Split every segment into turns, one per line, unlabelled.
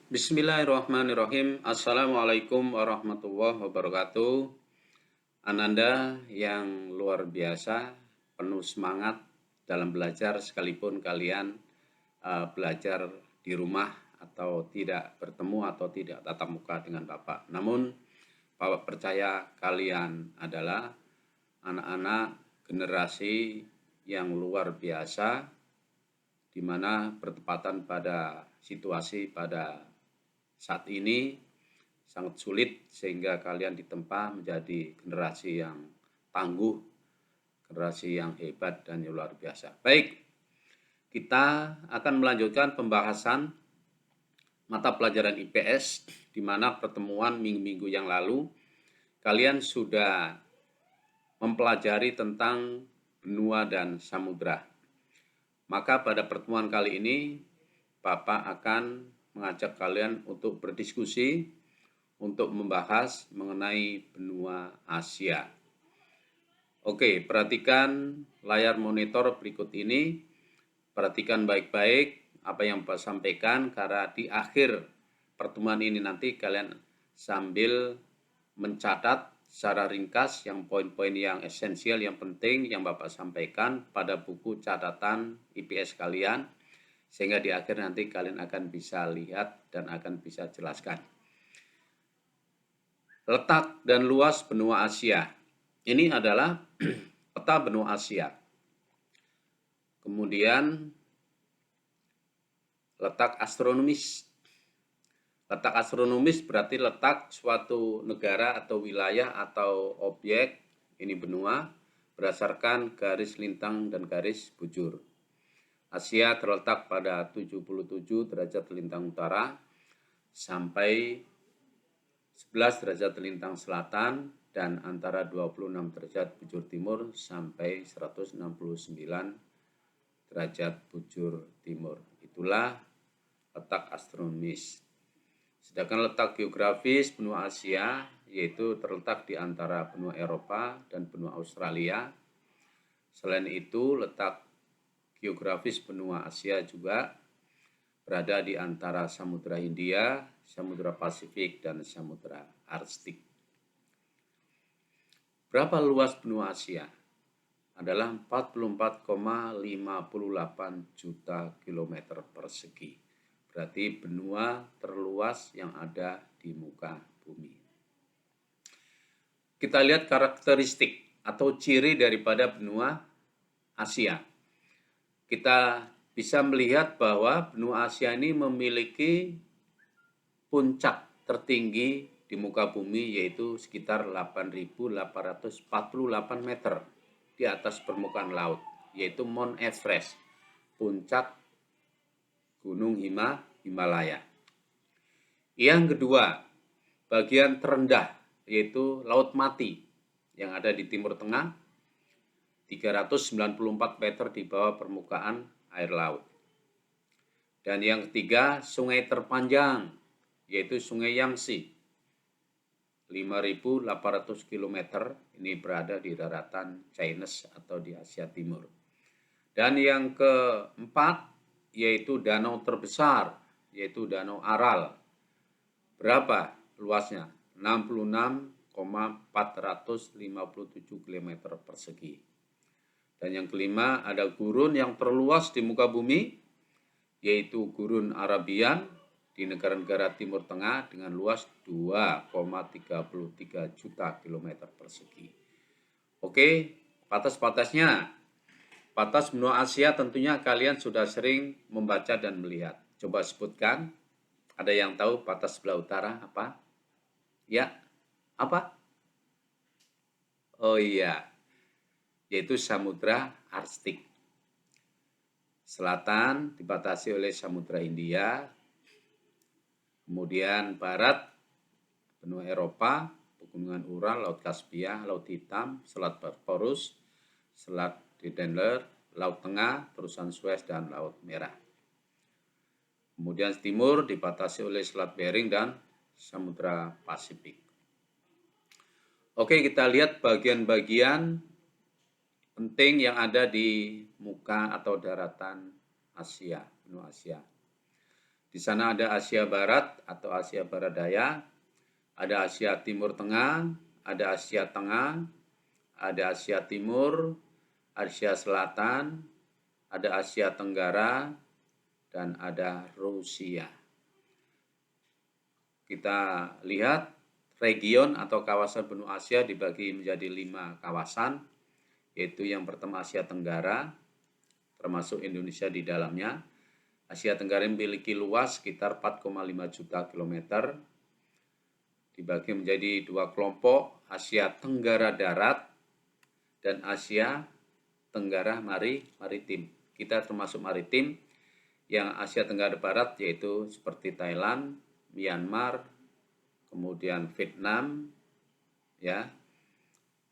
Bismillahirrahmanirrahim. Assalamualaikum warahmatullahi wabarakatuh. Ananda yang luar biasa, penuh semangat dalam belajar sekalipun kalian belajar di rumah atau tidak bertemu atau tidak tatap muka dengan Bapak. Namun Bapak percaya kalian adalah anak-anak generasi yang luar biasa, di mana bertepatan pada situasi pada saat ini sangat sulit sehingga kalian ditempa menjadi generasi yang tangguh, generasi yang hebat dan yang luar biasa. Baik, kita akan melanjutkan pembahasan mata pelajaran IPS, di mana pertemuan minggu-minggu yang lalu kalian sudah mempelajari tentang benua dan samudra. Maka pada pertemuan kali ini, Bapak akan mengajak kalian untuk berdiskusi, untuk membahas mengenai benua Asia. Oke, perhatikan layar monitor berikut ini. Perhatikan baik-baik apa yang Bapak sampaikan, karena di akhir pertemuan ini nanti kalian sambil mencatat secara ringkas yang poin-poin yang esensial, yang penting yang Bapak sampaikan pada buku catatan IPS kalian, sehingga di akhir nanti kalian akan bisa lihat dan akan bisa jelaskan. Letak dan luas benua Asia. Ini adalah peta benua Asia. Kemudian letak astronomis. Letak astronomis berarti letak suatu negara atau wilayah atau objek, ini benua, berdasarkan garis lintang dan garis bujur. Asia terletak pada 77 derajat lintang utara sampai 11 derajat lintang selatan dan antara 26 derajat bujur timur sampai 169 derajat bujur timur. Itulah letak astronomis. Sedangkan letak geografis benua Asia yaitu terletak di antara benua Eropa dan benua Australia. Selain itu, letak geografis benua Asia juga berada di antara Samudra Hindia, Samudra Pasifik, dan Samudra Arstik. Berapa luas benua Asia? Adalah 44,58 juta kilometer persegi. Berarti benua terluas yang ada di muka bumi. Kita lihat karakteristik atau ciri daripada benua Asia. Kita bisa melihat bahwa benua Asia ini memiliki puncak tertinggi di muka bumi, yaitu sekitar 8.848 meter di atas permukaan laut, yaitu Mount Everest, puncak Gunung Himalaya. Yang kedua, bagian terendah yaitu Laut Mati yang ada di Timur Tengah, 394 meter di bawah permukaan air laut. Dan yang ketiga, sungai terpanjang yaitu Sungai Yangtze, 5.800 km, ini berada di daratan Chinese atau di Asia Timur. Dan yang keempat yaitu danau terbesar, yaitu Danau Aral. Berapa luasnya? 66,457 km persegi. Dan yang kelima ada gurun yang terluas di muka bumi, yaitu Gurun Arabian di negara-negara Timur Tengah dengan luas 2,33 juta km persegi. Oke, batas-batasnya. Batas benua Asia tentunya kalian sudah sering membaca dan melihat. Coba sebutkan, ada yang tahu batas sebelah utara apa? Ya, apa? Oh iya, yaitu Samudra Arstik. Selatan dibatasi oleh Samudra Hindia, kemudian barat benua Eropa, Pegunungan Ural, Laut Kaspia, Laut Hitam, Selat Bosporus, Selat Dardanelles, Laut Tengah, Terusan Suez, dan Laut Merah. Kemudian timur dibatasi oleh Selat Bering dan Samudra Pasifik. Oke, kita lihat bagian-bagian penting yang ada di muka atau daratan Asia, benua Asia. Di sana ada Asia Barat atau Asia Barat Daya, ada Asia Timur Tengah, ada Asia Tengah, ada Asia Timur, Asia Selatan, ada Asia Tenggara, dan ada Rusia. Kita lihat region atau kawasan benua Asia dibagi menjadi 5 kawasan, yaitu yang pertama Asia Tenggara, termasuk Indonesia di dalamnya. Asia Tenggara memiliki luas sekitar 4,5 juta kilometer, dibagi menjadi 2 kelompok, Asia Tenggara Darat dan Asia Tenggara Maritim. Kita termasuk maritim, yang Asia Tenggara Barat yaitu seperti Thailand, Myanmar, kemudian Vietnam, ya,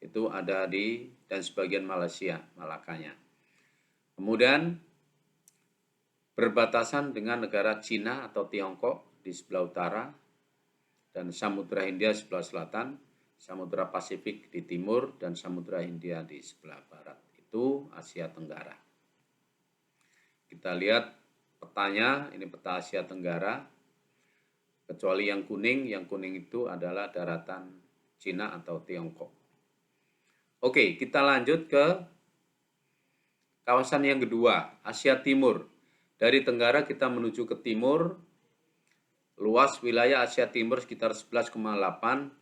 itu ada di dan sebagian Malaysia, Malakanya. Kemudian berbatasan dengan negara Cina atau Tiongkok di sebelah utara, dan Samudra Hindia sebelah selatan, Samudra Pasifik di timur, dan Samudra Hindia di sebelah barat. Itu Asia Tenggara. Kita lihat petanya, ini peta Asia Tenggara, kecuali yang kuning itu adalah daratan Cina atau Tiongkok. Oke, kita lanjut ke kawasan yang kedua, Asia Timur. Dari Tenggara kita menuju ke timur, luas wilayah Asia Timur sekitar 11,8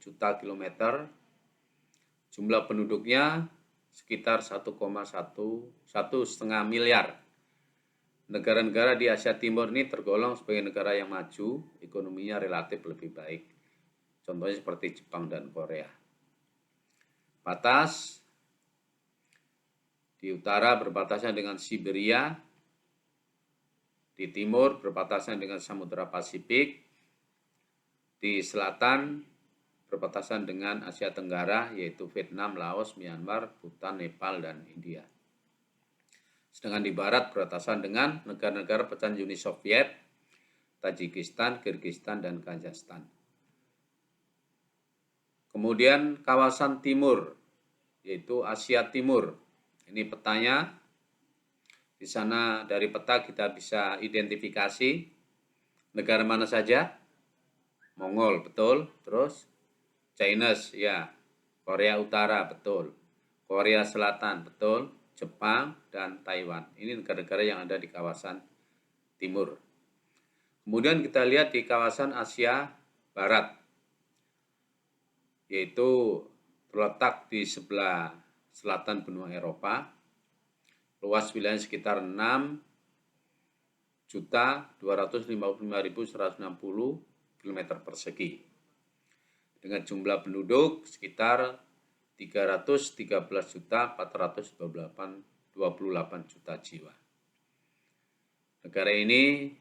juta kilometer, jumlah penduduknya sekitar 1,1 miliar. Negara-negara di Asia Timur ini tergolong sebagai negara yang maju, ekonominya relatif lebih baik. Contohnya seperti Jepang dan Korea. Batas di utara berbatasan dengan Siberia, di timur berbatasan dengan Samudra Pasifik, di selatan berbatasan dengan Asia Tenggara yaitu Vietnam, Laos, Myanmar, Bhutan, Nepal, dan India. Sedangkan di barat berbatasan dengan negara-negara pecahan Uni Soviet, Tajikistan, Kirgistan, dan Kazakhstan. Kemudian kawasan timur yaitu Asia Timur. Ini petanya. Di sana dari peta kita bisa identifikasi negara mana saja. Mongol, betul. Terus Chinese, ya. Korea Utara, betul. Korea Selatan, betul. Jepang dan Taiwan. Ini negara-negara yang ada di kawasan timur. Kemudian kita lihat di kawasan Asia Barat, yaitu terletak di sebelah selatan benua Eropa. Luas wilayah sekitar 6.255.160 km persegi. Dengan jumlah penduduk sekitar 313.428 juta jiwa. Negara ini,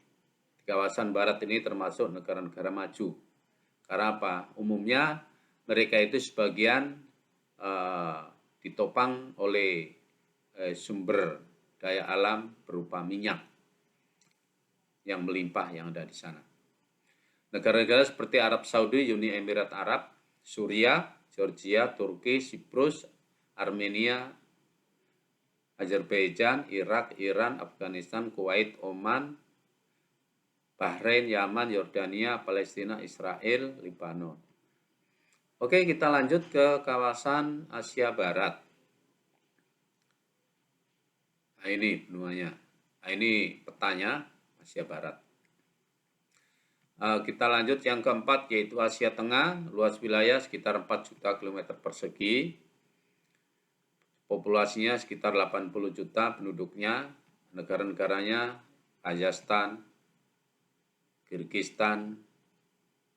di kawasan barat ini termasuk negara-negara maju. Karena apa? Umumnya mereka itu sebagian ditopang oleh sumber daya alam berupa minyak yang melimpah yang ada di sana. Negara-negara seperti Arab Saudi, Uni Emirat Arab, Suriah, Georgia, Turki, Siprus, Armenia, Azerbaijan, Irak, Iran, Afghanistan, Kuwait, Oman, Bahrain, Yaman, Yordania, Palestina, Israel, Lebanon. Oke, kita lanjut ke kawasan Asia Barat. Nah, ini benuanya. Nah, ini petanya Asia Barat. Kita lanjut yang keempat yaitu Asia Tengah, luas wilayah sekitar 4 juta kilometer persegi. Populasinya sekitar 80 juta penduduknya. Negara-negaranya Kazakhstan, Kirgistan,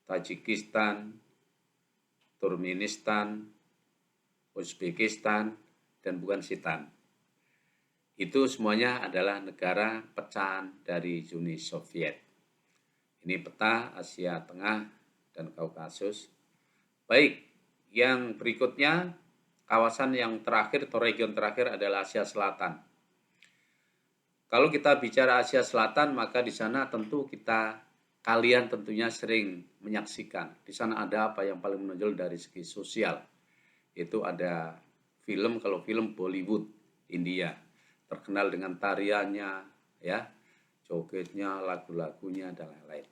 Tajikistan, Turkmenistan, Uzbekistan, dan Afghanistan. Itu semuanya adalah negara pecahan dari Uni Soviet. Ini peta Asia Tengah dan Kaukasus. Baik, yang berikutnya kawasan yang terakhir atau region terakhir adalah Asia Selatan. Kalau kita bicara Asia Selatan, maka di sana tentu kalian tentunya sering menyaksikan. Di sana ada apa yang paling menonjol dari segi sosial. Itu ada film, kalau film Bollywood, India. Terkenal dengan tariannya, ya, jogetnya, lagu-lagunya, dan lain-lain.